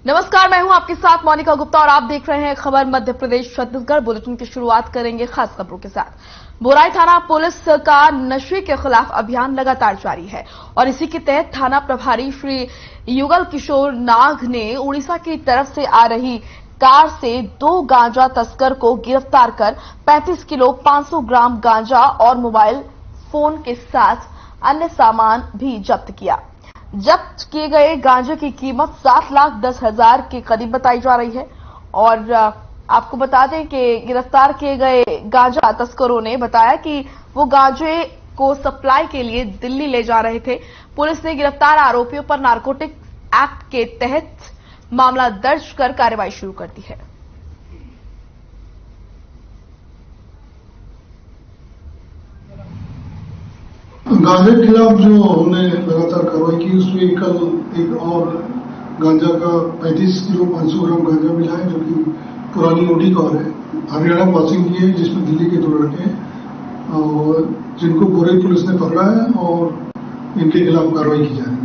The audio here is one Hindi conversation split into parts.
नमस्कार, मैं हूं आपके साथ मोनिका गुप्ता और आप देख रहे हैं खबर मध्य प्रदेश छत्तीसगढ़। बुलेटिन की शुरुआत करेंगे खास खबरों के साथ। बोराई थाना पुलिस का नशे के खिलाफ अभियान लगातार जारी है और इसी के तहत थाना प्रभारी श्री युगल किशोर नाग ने उड़ीसा की तरफ से आ रही कार से 2 गांजा तस्कर को गिरफ्तार कर 35 किलो 500 ग्राम गांजा और मोबाइल फोन के साथ अन्य सामान भी जब्त किया। जब्त किए गए गांजे की कीमत 7,10,000 के करीब बताई जा रही है और आपको बता दें कि गिरफ्तार किए गए गांजा तस्करों ने बताया कि वो गांजे को सप्लाई के लिए दिल्ली ले जा रहे थे। पुलिस ने गिरफ्तार आरोपियों पर नारकोटिक एक्ट के तहत मामला दर्ज कर कार्रवाई शुरू कर दी है। गांजे के खिलाफ जो हमने लगातार कार्रवाई की उसमें कल एक और गांजा का 35 किलो 500 ग्राम गांजा मिला है जो कि पुरानी ओडी कार है, हरियाणा पासिंग की है, जिसमें दिल्ली के 2 लड़के हैं और जिनको बोराई पुलिस ने पकड़ा है और इनके खिलाफ कार्रवाई की जा रही है।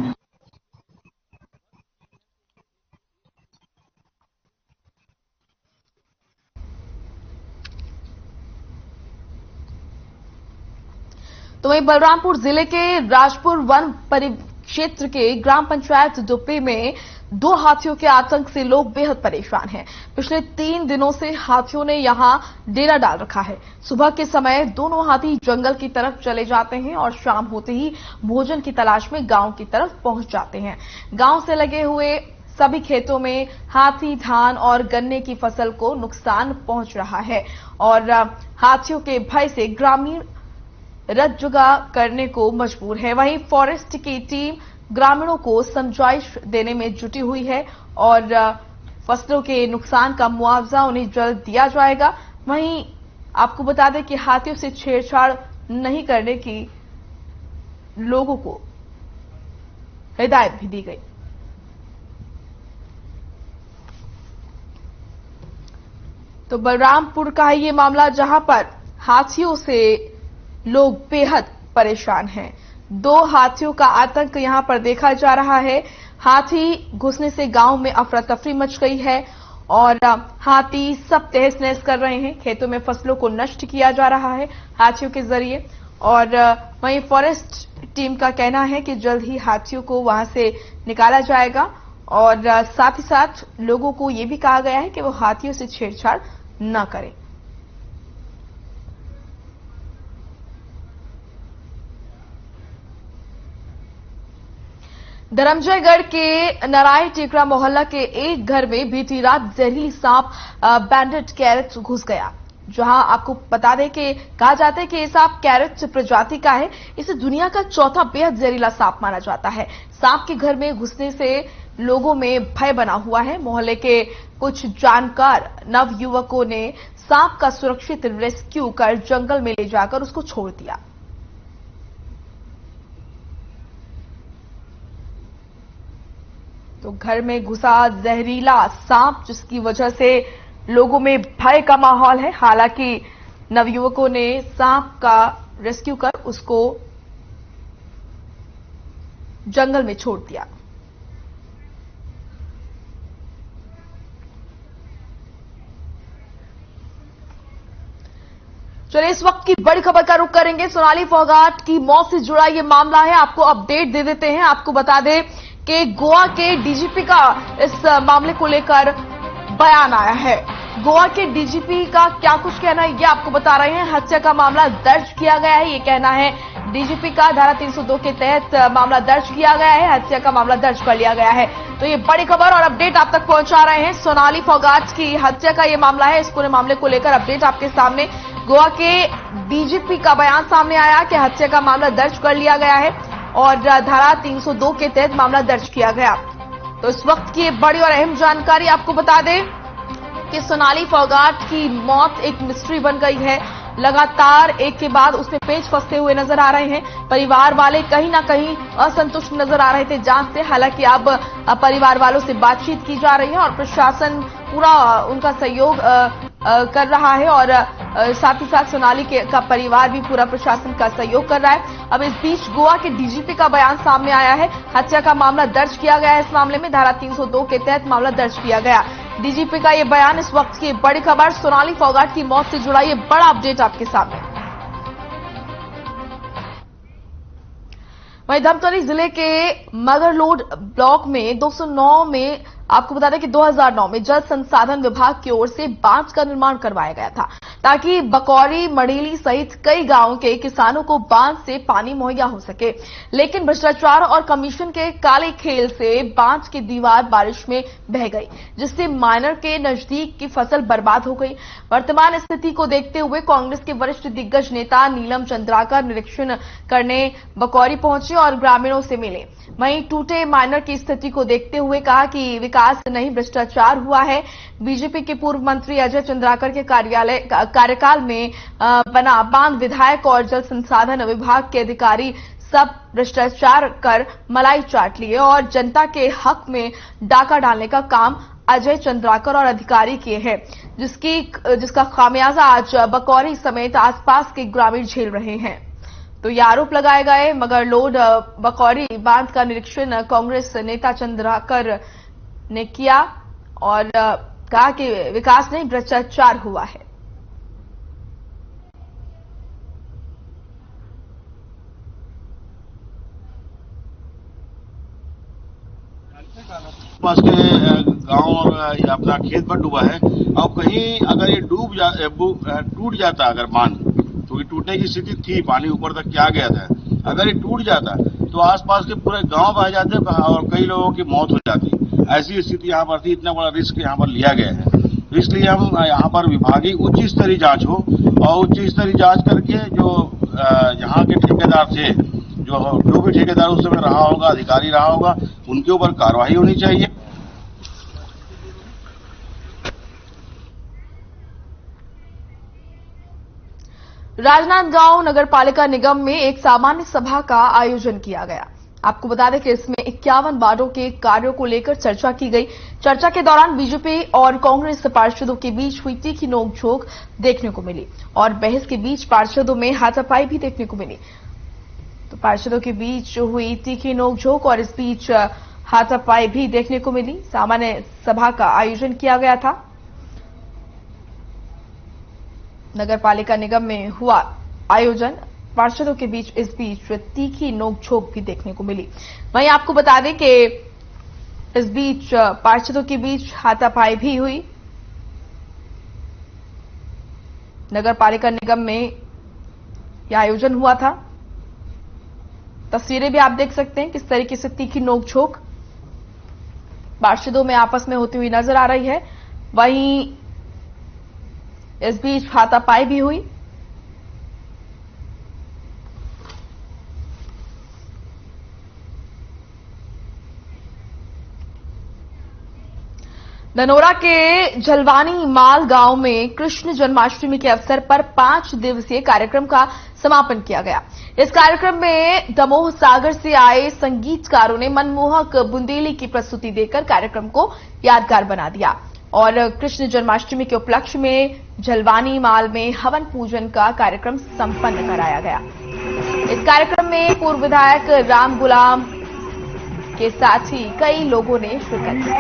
तो वहीं बलरामपुर जिले के राजपुर वन परिक्षेत्र के ग्राम पंचायत दुप्पी में 2 हाथियों के आतंक से लोग बेहद परेशान हैं। पिछले 3 दिनों से हाथियों ने यहां डेरा डाल रखा है। सुबह के समय दोनों हाथी जंगल की तरफ चले जाते हैं और शाम होते ही भोजन की तलाश में गांव की तरफ पहुंच जाते हैं। गांव से लगे हुए सभी खेतों में हाथी धान और गन्ने की फसल को नुकसान पहुंच रहा है और हाथियों के भय से ग्रामीण रत जुगा करने को मजबूर है। वहीं फॉरेस्ट की टीम ग्रामीणों को समझाइश देने में जुटी हुई है और फसलों के नुकसान का मुआवजा उन्हें जल्द दिया जाएगा। वहीं आपको बता दें कि हाथियों से छेड़छाड़ नहीं करने की लोगों को हिदायत भी दी गई। तो बलरामपुर का है ये मामला जहां पर हाथियों से लोग बेहद परेशान हैं। 2 हाथियों का आतंक यहां पर देखा जा रहा है। हाथी घुसने से गांव में अफरा तफरी मच गई है और हाथी सब तहस नहस कर रहे हैं। खेतों में फसलों को नष्ट किया जा रहा है हाथियों के जरिए और वहीं फॉरेस्ट टीम का कहना है कि जल्द ही हाथियों को वहां से निकाला जाएगा और साथ ही साथ लोगों को यह भी कहा गया है कि वो हाथियों से छेड़छाड़ न करें। धर्मजयगढ़ के नारायण टेकरा मोहल्ला के एक घर में बीती रात जहरीली सांप बैंडेड कैरेट घुस गया। जहां आपको बता दें कि कहा जाता है कि ये सांप कैरेट प्रजाति का है। इसे दुनिया का 4था बेहद जहरीला सांप माना जाता है। सांप के घर में घुसने से लोगों में भय बना हुआ है। मोहल्ले के कुछ जानकार नवयुवकों ने सांप का सुरक्षित रेस्क्यू कर जंगल में ले जाकर उसको छोड़ दिया। तो घर में घुसा जहरीला सांप जिसकी वजह से लोगों में भय का माहौल है। हालांकि नवयुवकों ने सांप का रेस्क्यू कर उसको जंगल में छोड़ दिया। चलिए इस वक्त की बड़ी खबर का रुख करेंगे। सोनाली फोगाट की मौत से जुड़ा ये मामला है। आपको अपडेट दे देते हैं। आपको बता दें कि गोवा के डीजीपी का इस मामले को लेकर बयान आया है। गोवा के डीजीपी का क्या कुछ कहना है ये आपको बता रहे हैं। हत्या का मामला दर्ज किया गया है, ये कहना है डीजीपी का। धारा 302 के तहत मामला दर्ज किया गया है, हत्या का मामला दर्ज कर लिया गया है। तो ये बड़ी खबर और अपडेट आप तक पहुंचा रहे हैं। सोनाली फोगाट की हत्या का ये मामला है। इस पूरे मामले को लेकर अपडेट आपके सामने। गोवा के डीजीपी का बयान सामने आया कि हत्या का मामला दर्ज कर लिया गया है और धारा 302 के तहत मामला दर्ज किया गया। तो इस वक्त की बड़ी और अहम जानकारी आपको बता दें कि सोनाली फोगाट की मौत एक मिस्ट्री बन गई है। लगातार एक के बाद उसमें पेच फंसते हुए नजर आ रहे हैं। परिवार वाले कहीं ना कहीं असंतुष्ट नजर आ रहे थे जांच से। हालांकि अब परिवार वालों से बातचीत की जा रही है और प्रशासन पूरा उनका सहयोग कर रहा है और साथ ही साथ सोनाली का परिवार भी पूरा प्रशासन का सहयोग कर रहा है। अब इस बीच गोवा के डीजीपी का बयान सामने आया है। हत्या का मामला दर्ज किया गया है। इस मामले में धारा 302 के तहत मामला दर्ज किया गया। डीजीपी का ये बयान इस वक्त की बड़ी खबर, सोनाली फोगाट की मौत से जुड़ा ये बड़ा अपडेट आपके सामने। वहीं धमतरी जिले के मगरलोड ब्लॉक में 209 में आपको बता दें कि 2009 में जल संसाधन विभाग की ओर से बांध का निर्माण करवाया गया था ताकि बकौरी, मड़ीली सहित कई गांवों के किसानों को बांध से पानी मुहैया हो सके। लेकिन भ्रष्टाचार और कमीशन के काले खेल से बांध की दीवार बारिश में बह गई, जिससे माइनर के नजदीक की फसल बर्बाद हो गई। वर्तमान स्थिति को देखते हुए कांग्रेस के वरिष्ठ दिग्गज नेता नीलम चंद्राकर निरीक्षण करने बकौरी पहुंचे और ग्रामीणों से मिले। वहीं टूटे माइनर की स्थिति को देखते हुए कहा कि विकास नहीं भ्रष्टाचार हुआ है। बीजेपी के पूर्व मंत्री अजय चंद्राकर के कार्यकाल में बना बांध विधायक और जल संसाधन विभाग के अधिकारी सब भ्रष्टाचार कर मलाई चाट लिए और जनता के हक में डाका डालने का काम अजय चंद्राकर और अधिकारी किए हैं, जिसका खामियाजा आज बकौरी समेत आसपास के ग्रामीण झेल रहे हैं। तो ये आरोप लगाए गए। मगरलोड बकौरी बांध का निरीक्षण कांग्रेस नेता चंद्राकर ने किया और कहा कि विकास नहीं भ्रष्टाचार हुआ है। पास के गांव और अपना खेत पर डूबा है। अब कहीं अगर ये टूट जाता अगर बांध, तो ये टूटने की स्थिति थी, पानी ऊपर तक क्या गया था। अगर ये टूट जाता तो आसपास के पूरे गांव बह जाते और कई लोगों की मौत हो जाती। ऐसी स्थिति यहाँ पर थी। इतना बड़ा रिस्क यहाँ पर लिया गया है, तो इसलिए हम यहाँ पर विभागीय उच्च स्तरीय जांच हो और उच्च स्तरीय जांच करके जो यहाँ के ठेकेदार थे, जो भी ठेकेदार उस समय रहा होगा, अधिकारी रहा होगा, उनके ऊपर कार्रवाई होनी चाहिए। राजनांदगांव नगर पालिका निगम में एक सामान्य सभा का आयोजन किया गया। आपको बता दें कि इसमें 51 वार्डों के कार्यों को लेकर चर्चा की गई। चर्चा के दौरान बीजेपी और कांग्रेस पार्षदों के बीच हुई तीखी नोकझोंक देखने को मिली और बहस के बीच पार्षदों में हाथापाई भी देखने को मिली। तो पार्षदों के बीच हुई तीखी नोकझोंक और इस बीच हाथापाई भी देखने को मिली। सामान्य सभा का आयोजन किया गया था। नगर पालिका निगम में हुआ आयोजन, पार्षदों के बीच इस बीच तीखी नोकझोंक भी देखने को मिली। वहीं आपको बता दें कि इस बीच पार्षदों के बीच हाथापाई भी हुई। नगर पालिका निगम में यह आयोजन हुआ था। तस्वीरें भी आप देख सकते हैं किस तरीके से तीखी नोकझोंक पार्षदों में आपस में होती हुई नजर आ रही है। वहीं इस बीच हाथापाई भी हुई। धनोरा के जलवानी माल गांव में कृष्ण जन्माष्टमी के अवसर पर 5 दिवसीय कार्यक्रम का समापन किया गया। इस कार्यक्रम में दमोह सागर से आए संगीतकारों ने मनमोहक बुंदेली की प्रस्तुति देकर कार्यक्रम को यादगार बना दिया और कृष्ण जन्माष्टमी के उपलक्ष्य में जलवानी माल में हवन पूजन का कार्यक्रम संपन्न कराया गया। इस कार्यक्रम में पूर्व विधायक राम गुलाम के साथ ही कई लोगों ने शिरकत की।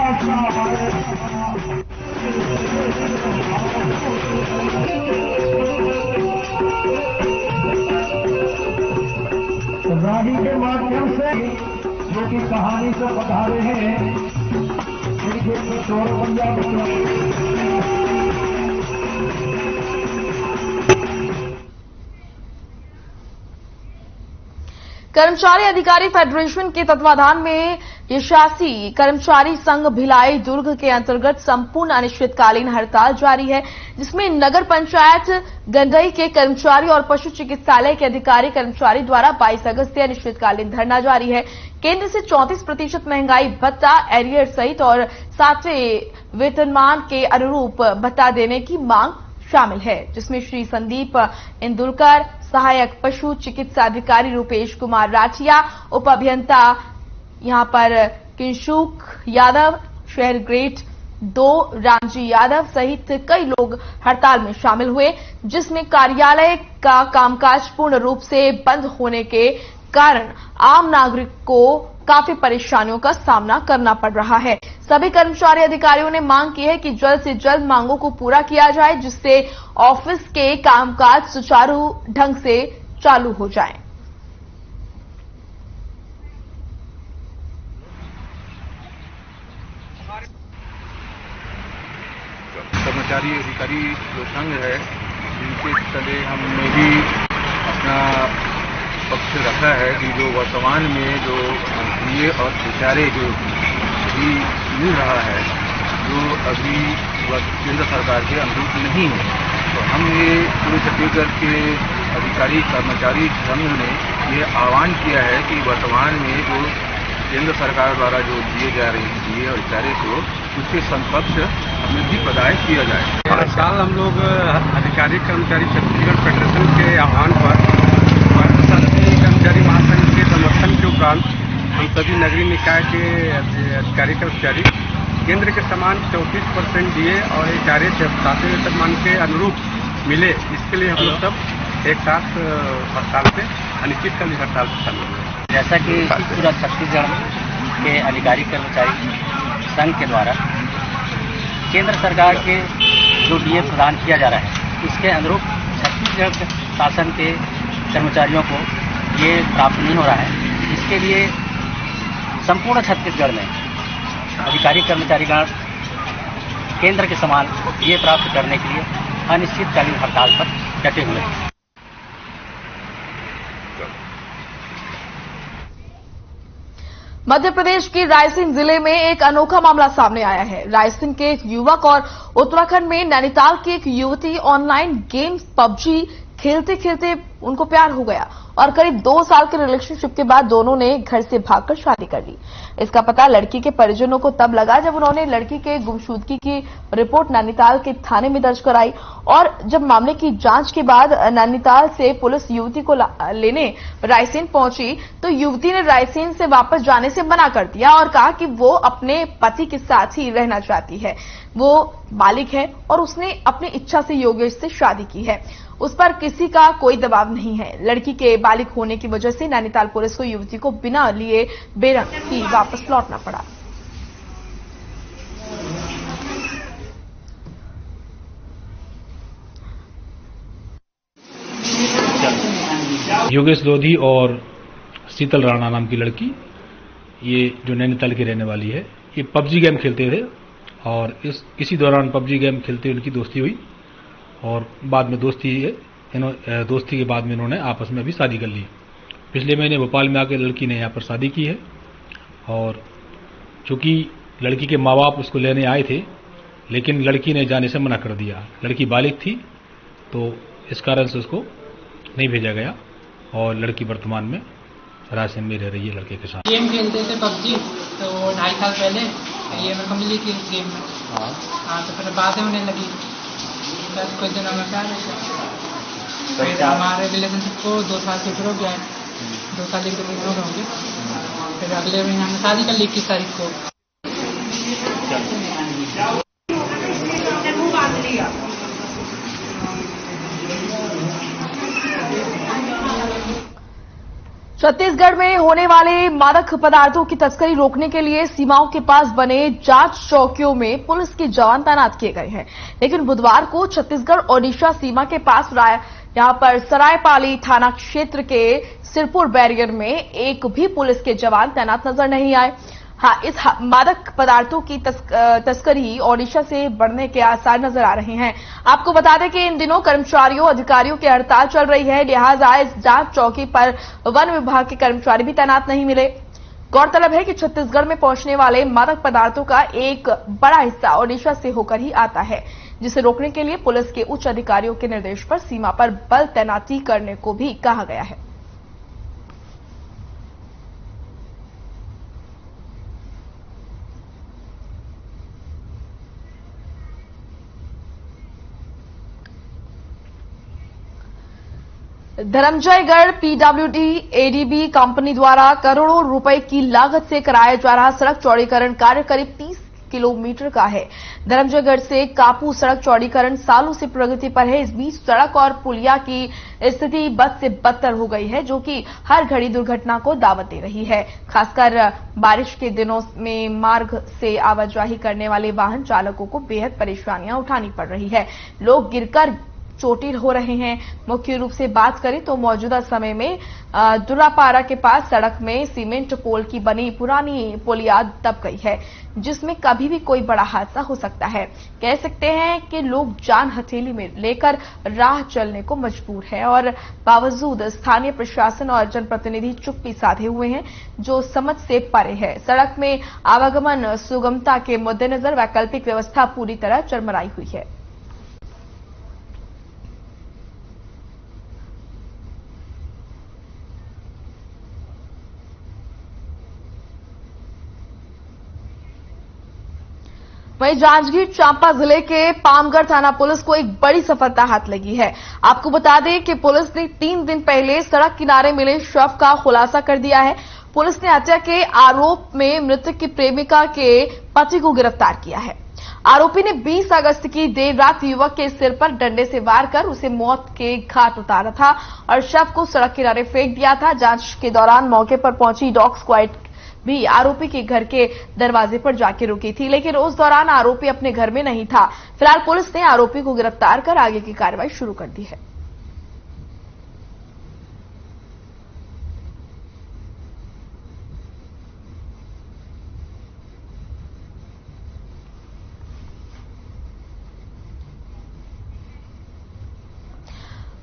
रानी के माध्यम से जो कि कहानी से पधारे हैं, कर्मचारी अधिकारी फेडरेशन के तत्वाधान में यशासी कर्मचारी संघ भिलाई दुर्ग के अंतर्गत संपूर्ण अनिश्चितकालीन हड़ताल जारी है, जिसमें नगर पंचायत गंडई के कर्मचारी और पशु चिकित्सालय के अधिकारी कर्मचारी द्वारा 22 अगस्त से अनिश्चितकालीन धरना जारी है। केंद्र से 34% महंगाई भत्ता, एरियर सहित और 7वें वेतनमान के अनुरूप भत्ता देने की मांग शामिल है, जिसमें श्री संदीप इंदुलकर, सहायक पशु चिकित्सा अधिकारी रूपेश कुमार राठिया, उप अभियंता यहां पर किंशुक यादव, शहर ग्रेट 2 रामजी यादव सहित कई लोग हड़ताल में शामिल हुए, जिसमें कार्यालय का कामकाज पूर्ण रूप से बंद होने के कारण आम नागरिक को काफी परेशानियों का सामना करना पड़ रहा है। सभी कर्मचारी अधिकारियों ने मांग की है कि जल्द से जल्द मांगों को पूरा किया जाए, जिससे ऑफिस के कामकाज सुचारू ढंग से चालू हो जाए। कर्मचारी अधिकारी जो संघ है, इनके तले हमने भी अपना पक्ष रखा है कि जो वर्तमान में जो ये और बेचारे जो भी मिल रहा है, जो अभी केंद्र सरकार के अनुरूप नहीं है, तो हम ये पूरे छत्तीसगढ़ के अधिकारी कर्मचारी संघ ने ये आह्वान किया है कि वर्तमान में जो केंद्र सरकार द्वारा जो दिए जा रहे दिए और बेचारे को उसके समकक्ष हमें भी प्रदान किया जाए। हर साल हम लोग अधिकारी कर्मचारी छत्तीसगढ़ फेडरेशन के आह्वान पर कर्मचारी महासंघ के समर्थन के उपरांत हम सभी नगरीय निकाय के अधिकारी कर्मचारी केंद्र के समान 34% दिए और HRA 7वें वेतनमान के अनुरूप मिले, इसके लिए हम लोग सब एक साथ हड़ताल पे अनिश्चितकालीन हड़ताल पे शामिल हुए। जैसा कि पूरा छत्तीसगढ़ के अधिकारी कर्मचारी संघ के द्वारा केंद्र सरकार के जो DA प्रदान किया जा रहा है, इसके अनुरूप छत्तीसगढ़ शासन के कर्मचारियों को ये प्राप्त नहीं हो रहा है। इसके लिए संपूर्ण छत्तीसगढ़ में अधिकारी कर्मचारीगण केंद्र के समान ये प्राप्त करने के लिए अनिश्चितकालीन हड़ताल पर डटे हुए हैं। मध्य प्रदेश के रायसेन जिले में एक अनोखा मामला सामने आया है। रायसेन के एक युवक और उत्तराखंड में नैनीताल की एक युवती ऑनलाइन गेम PUBG खेलते खेलते उनको प्यार हो गया और करीब 2 साल के रिलेशनशिप के बाद दोनों ने घर से भागकर शादी कर ली। इसका पता लड़की के परिजनों को तब लगा जब उन्होंने लड़की के गुमशुदगी की रिपोर्ट नैनीताल के थाने में दर्ज कराई और जब मामले की जांच के बाद नैनीताल से पुलिस युवती को लेने रायसेन पहुंची तो युवती ने रायसेन से वापस जाने से मना कर दिया और कहा कि वो अपने पति के साथ ही रहना चाहती है। वो बालिग है और उसने अपनी इच्छा से योगेश से शादी की है। उस पर किसी का कोई दबाव नहीं है। लड़की के बालिग होने की वजह से नैनीताल पुलिस को युवती को बिना लिए बेरंग ही वापस लौटना पड़ा। योगेश लोधी और शीतल राणा नाम की लड़की, ये जो नैनीताल की रहने वाली है, ये PUBG गेम खेलते थे और इसी दौरान PUBG गेम खेलते उनकी दोस्ती हुई और बाद में दोस्ती के बाद में इन्होंने आपस में भी शादी कर ली। पिछले महीने भोपाल में आकर लड़की ने यहाँ पर शादी की है और चूंकि लड़की के माँ बाप उसको लेने आए थे, लेकिन लड़की ने जाने से मना कर दिया। लड़की बालिग थी तो इस कारण से उसको नहीं भेजा गया और लड़की वर्तमान में रायसेन में रह रही है लड़के के साथ। गेम खेलते थे PUBG, तो 2.5 साल पहले ये मेरे को मिली थी इस गेम में। हाँ, तो फिर बातें होने लगी, बस कुछ दिनों में प्यार हो गया। फिर हमारे रिलेशनशिप को 2 साल से शुरू किया है, 2 साल एक दिन हो होंगे। फिर अगले महीने हमने शादी कर ली 21 तारीख को। छत्तीसगढ़ में होने वाले मादक पदार्थों की तस्करी रोकने के लिए सीमाओं के पास बने जांच चौकियों में पुलिस के जवान तैनात किए गए हैं, लेकिन बुधवार को छत्तीसगढ़ ओडिशा सीमा के पास यहां पर सरायपाली थाना क्षेत्र के सिरपुर बैरियर में एक भी पुलिस के जवान तैनात नजर नहीं आए। हाँ, इस मादक पदार्थों की तस्करी ओडिशा से बढ़ने के आसार नजर आ रहे हैं। आपको बता दें कि इन दिनों कर्मचारियों अधिकारियों की हड़ताल चल रही है, लिहाजा इस जांच चौकी पर वन विभाग के कर्मचारी भी तैनात नहीं मिले। गौरतलब है कि छत्तीसगढ़ में पहुंचने वाले मादक पदार्थों का एक बड़ा हिस्सा ओडिशा से होकर ही आता है, जिसे रोकने के लिए पुलिस के उच्च अधिकारियों के निर्देश पर सीमा पर बल तैनाती करने को भी कहा गया है। धर्मजयगढ़ PWD ADB कंपनी द्वारा करोड़ों रुपए की लागत से कराया जा रहा सड़क चौड़ीकरण कार्य करीब 30 किलोमीटर का है। धर्मजयगढ़ से कापू सड़क चौड़ीकरण सालों से प्रगति पर है। इस बीच सड़क और पुलिया की स्थिति बद से बदतर हो गई है, जो कि हर घड़ी दुर्घटना को दावत दे रही है। खासकर बारिश के दिनों में मार्ग से आवाजाही करने वाले वाहन चालकों को बेहद परेशानियां उठानी पड़ रही है। लोग गिरकर चोटिल हो रहे हैं। मुख्य रूप से बात करें तो मौजूदा समय में दुर्रापारा के पास सड़क में सीमेंट पोल की बनी पुरानी पुलिया दब गई है, जिसमें कभी भी कोई बड़ा हादसा हो सकता है। कह सकते हैं कि लोग जान हथेली में लेकर राह चलने को मजबूर है और बावजूद स्थानीय प्रशासन और जनप्रतिनिधि चुप्पी साधे हुए हैं, जो समझ से परे है। सड़क में आवागमन सुगमता के मद्देनजर वैकल्पिक व्यवस्था पूरी तरह चरमराई हुई है। वहीं जांजगीर चांपा जिले के पामगढ़ थाना पुलिस को एक बड़ी सफलता हाथ लगी है। आपको बता दें कि पुलिस ने 3 दिन पहले सड़क किनारे मिले शव का खुलासा कर दिया है। पुलिस ने हत्या के आरोप में मृतक की प्रेमिका के पति को गिरफ्तार किया है। आरोपी ने 20 अगस्त की देर रात युवक के सिर पर डंडे से वार कर उसे मौत के घाट उतारा था और शव को सड़क किनारे फेंक दिया था। जांच के दौरान मौके पर पहुंची डॉग स्क्वाड भी आरोपी के घर के दरवाजे पर जाके रुकी थी, लेकिन उस दौरान आरोपी अपने घर में नहीं था। फिलहाल पुलिस ने आरोपी को गिरफ्तार कर आगे की कार्रवाई शुरू कर दी है।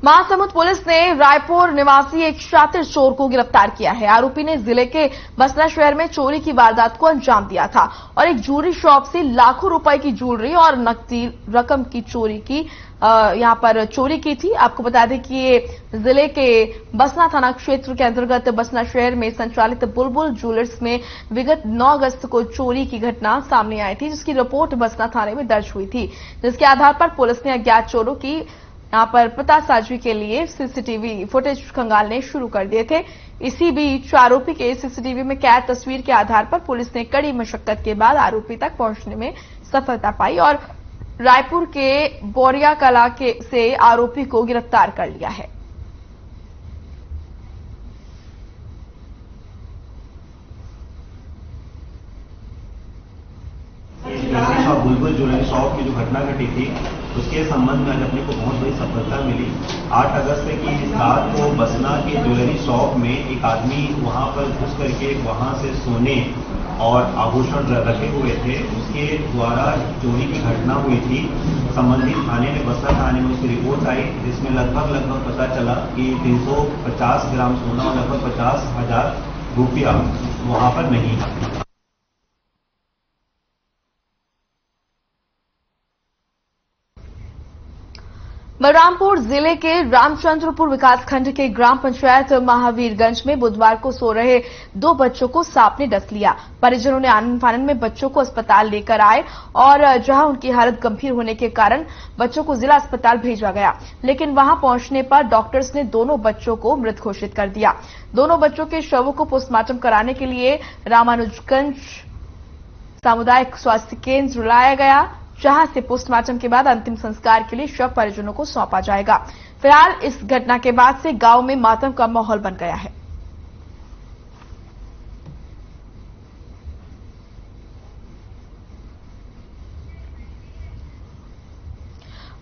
महासमुंद पुलिस ने रायपुर निवासी एक शातिर चोर को गिरफ्तार किया है। आरोपी ने जिले के बसना शहर में चोरी की वारदात को अंजाम दिया था और एक ज्वेलरी शॉप से लाखों रुपए की ज्वेलरी और नकदी रकम की चोरी की यहां पर चोरी की थी। आपको बता दें कि ये जिले के बसना थाना क्षेत्र के अंतर्गत बसना शहर में संचालित बुलबुल ज्वेलर्स में विगत 9 अगस्त को चोरी की घटना सामने आई थी, जिसकी रिपोर्ट बसना थाने में दर्ज हुई थी, जिसके आधार पर पुलिस ने अज्ञात चोरों की यहां पर पतासाजी के लिए सीसीटीवी फुटेज खंगालने शुरू कर दिए थे। इसी बीच आरोपी के सीसीटीवी में कैद तस्वीर के आधार पर पुलिस ने कड़ी मशक्कत के बाद आरोपी तक पहुंचने में सफलता पाई और रायपुर के बोरिया कला से आरोपी को गिरफ्तार कर लिया है। बुलबुल ज्वेलरी शॉप की जो घटना घटी थी, उसके संबंध में आज अपने को बहुत बड़ी सफलता मिली। 8 अगस्त की रात को बसना की ज्वेलरी शॉप में एक आदमी वहां पर घुस करके वहां से सोने और आभूषण रखे हुए थे, उसके द्वारा चोरी की घटना हुई थी। संबंधित थाने में बसना थाने में उसकी रिपोर्ट आई, जिसमें लगभग पता चला कि 350 ग्राम सोना और लगभग 50,000 रुपया वहां पर नहीं था। बलरामपुर जिले के रामचंद्रपुर विकासखंड के ग्राम पंचायत महावीरगंज में बुधवार को सो रहे 2 बच्चों को सांप ने डस लिया। परिजनों ने आनन फानन में बच्चों को अस्पताल लेकर आए और जहां उनकी हालत गंभीर होने के कारण बच्चों को जिला अस्पताल भेजा गया, लेकिन वहां पहुंचने पर डॉक्टर्स ने दोनों बच्चों को मृत घोषित कर दिया। दोनों बच्चों के शवों को पोस्टमार्टम कराने के लिए रामानुजगंज सामुदायिक स्वास्थ्य केंद्र लाया गया, जहां से पोस्टमार्टम के बाद अंतिम संस्कार के लिए शव परिजनों को सौंपा जाएगा। फिलहाल इस घटना के बाद से गांव में मातम का माहौल बन गया है।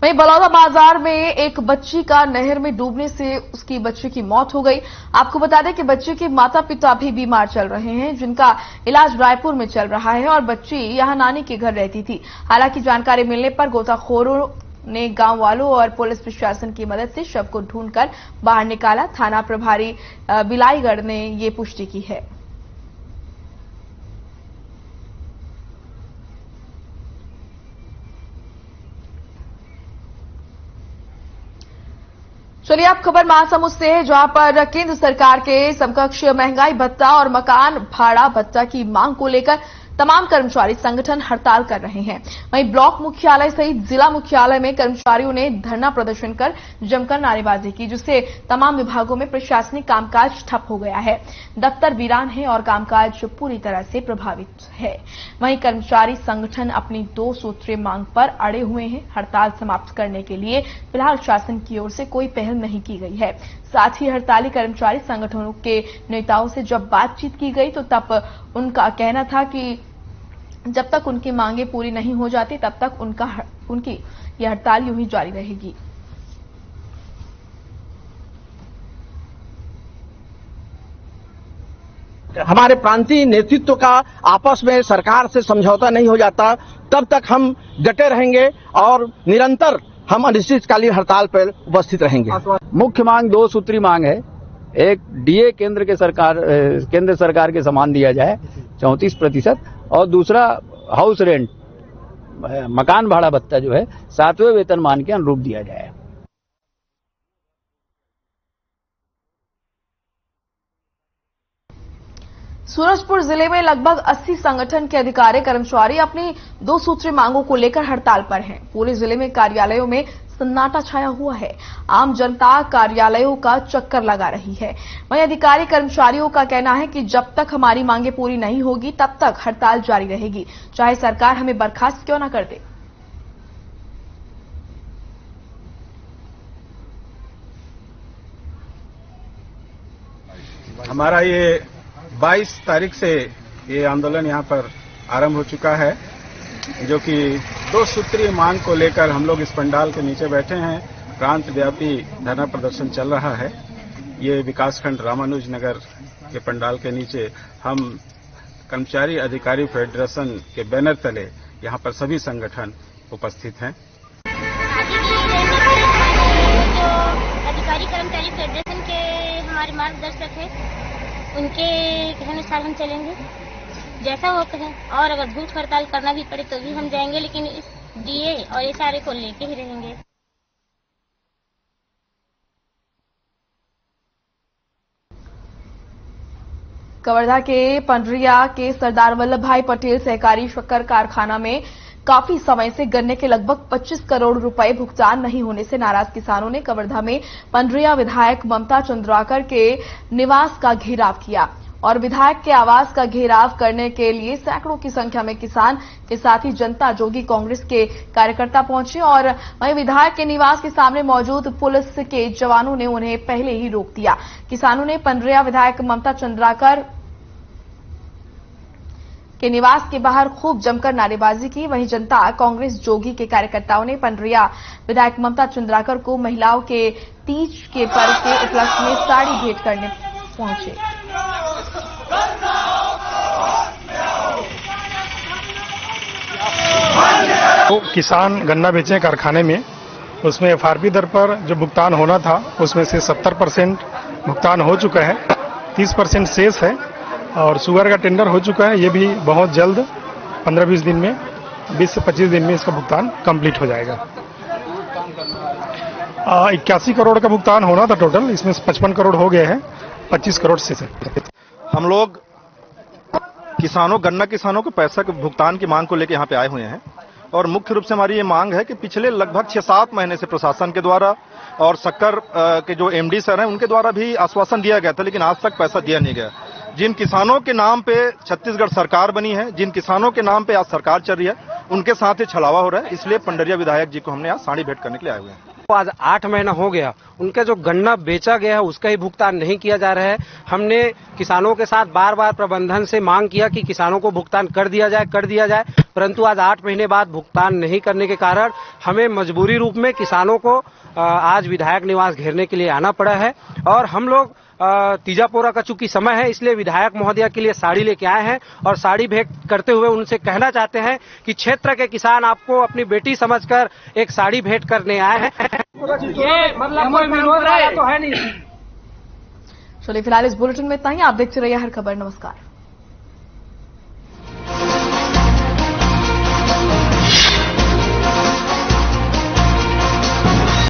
वहीं बलौदा बाजार में एक बच्ची का नहर में डूबने से उसकी बच्ची की मौत हो गई। आपको बता दें कि बच्ची के माता पिता भी बीमार चल रहे हैं, जिनका इलाज रायपुर में चल रहा है और बच्ची यहां नानी के घर रहती थी। हालांकि जानकारी मिलने पर गोताखोरों ने गांव वालों और पुलिस प्रशासन की मदद से शव को ढूंढकर बाहर निकाला। थाना प्रभारी बिलाईगढ़ ने ये पुष्टि की है। चलिए अब खबर महासमुंद से है, जहां पर केंद्र सरकार के समकक्ष महंगाई भत्ता और मकान भाड़ा भत्ता की मांग को लेकर तमाम कर्मचारी संगठन हड़ताल कर रहे हैं। वहीं ब्लॉक मुख्यालय सहित जिला मुख्यालय में कर्मचारियों ने धरना प्रदर्शन कर जमकर नारेबाजी की, जिससे तमाम विभागों में प्रशासनिक कामकाज ठप हो गया है। दफ्तर वीरान है और कामकाज पूरी तरह से प्रभावित है। वहीं कर्मचारी संगठन अपनी 2 सूत्रीय मांग पर अड़े हुए हैं। हड़ताल समाप्त करने के लिए फिलहाल शासन की ओर से कोई पहल नहीं की गई है। साथ ही हड़ताली कर्मचारी संगठनों के नेताओं से जब बातचीत की गई तो तब उनका कहना था कि जब तक उनकी मांगे पूरी नहीं हो जाती तब तक उनकी यह हड़ताल यूं ही जारी रहेगी। हमारे प्रांतीय नेतृत्व का आपस में सरकार से समझौता नहीं हो जाता तब तक हम डटे रहेंगे और निरंतर हम अनिश्चितकालीन हड़ताल पर उपस्थित रहेंगे। मुख्य मांग 2 सूत्री मांग है। एक डीए केंद्र सरकार के समान दिया जाए 34%, और दूसरा हाउस रेंट मकान भाड़ा भत्ता जो है 7वें वेतनमान के अनुरूप दिया जाए। सूरजपुर जिले में लगभग 80 संगठन के अधिकारी कर्मचारी अपनी 2 सूत्रीय मांगों को लेकर हड़ताल पर हैं। पूरे जिले में कार्यालयों में सन्नाटा छाया हुआ है। आम जनता कार्यालयों का चक्कर लगा रही है। वहीं अधिकारी कर्मचारियों का कहना है कि जब तक हमारी मांगे पूरी नहीं होगी तब तक हड़ताल जारी रहेगी, चाहे सरकार हमें बर्खास्त क्यों न कर दे। हमारा ये 22 तारीख से ये आंदोलन यहाँ पर आरंभ हो चुका है, जो कि 2 सूत्रीय मांग को लेकर हम लोग इस पंडाल के नीचे बैठे हैं। प्रांत व्यापी धरना प्रदर्शन चल रहा है। ये विकासखंड रामानुज नगर के पंडाल के नीचे हम कर्मचारी अधिकारी फेडरेशन के बैनर तले यहाँ पर सभी संगठन उपस्थित हैं। जो अधिकारी कर्मचारी फेडरेशन के हमारे मार्गदर्शक हैं, उनके अनुसार हम चलेंगे, जैसा वो कहें। और अगर भूख हड़ताल करना भी पड़े तो भी हम जाएंगे, लेकिन इस डीए और एसआरए को लेके ही रहेंगे। कवर्धा के पंडरिया के सरदार वल्लभ भाई पटेल सहकारी शक्कर कारखाना में काफी समय से गन्ने के लगभग 25 करोड़ रुपए भुगतान नहीं होने से नाराज किसानों ने कवर्धा में पंडरिया विधायक ममता चंद्राकर के निवास का घेराव किया और विधायक के आवास का घेराव करने के लिए सैकड़ों की संख्या में किसान के साथ ही जनता जोगी कांग्रेस के कार्यकर्ता पहुंचे और वहीं विधायक के निवास के सामने मौजूद पुलिस के जवानों ने उन्हें पहले ही रोक दिया। किसानों ने पंडरिया विधायक ममता चंद्राकर के निवास के बाहर खूब जमकर नारेबाजी की। वहीं जनता कांग्रेस जोगी के कार्यकर्ताओं ने पंडरिया विधायक ममता चंद्राकर को महिलाओं के तीज के पर्व के उपलक्ष्य में साड़ी भेंट करने पहुंचे। तो किसान गन्ना बेचे कारखाने में, उसमें एफआरपी दर पर जो भुगतान होना था उसमें से 70% भुगतान हो चुका है, 30% शेष है और शुगर का टेंडर हो चुका है। ये भी बहुत जल्द 15-20 दिन में, 20 से 25 दिन में इसका भुगतान कंप्लीट हो जाएगा। 81 करोड़ का भुगतान होना था टोटल, इसमें 55 करोड़ हो गए हैं, 25 करोड़ से। हम लोग गन्ना किसानों को पैसा के भुगतान की मांग को लेकर यहाँ पे आए हुए हैं और मुख्य रूप से हमारी ये मांग है कि पिछले लगभग 6-7 महीने से प्रशासन के द्वारा और शक्कर के जो एमडी सर हैं उनके द्वारा भी आश्वासन दिया गया था, लेकिन आज तक पैसा दिया नहीं गया। जिन किसानों के नाम पे छत्तीसगढ़ सरकार बनी है, जिन किसानों के नाम पे आज सरकार चल रही है, उनके साथ ही छलावा हो रहा है। इसलिए पंडरिया विधायक जी को हमने आज साड़ी भेंट करने के लिए आए हुए हैं। आज 8 महीना हो गया, उनका जो गन्ना बेचा गया है उसका ही भुगतान नहीं किया जा रहा है। हमने किसानों के साथ बार बार प्रबंधन से मांग किया कि किसानों को भुगतान कर दिया जाए, परंतु आज 8 महीने बाद भुगतान नहीं करने के कारण हमें मजबूरी रूप में किसानों को आज विधायक निवास घेरने के लिए आना पड़ा है। और हम लोग तीजापोरा का चूंकि समय है, इसलिए विधायक महोदया के लिए साड़ी लेके आए हैं और साड़ी भेंट करते हुए उनसे कहना चाहते हैं कि क्षेत्र के किसान आपको अपनी बेटी समझकर एक साड़ी भेंट करने आए हैं। चलिए फिलहाल इस बुलेटिन में इतना ही। आप देखते रहिए हर खबर। नमस्कार।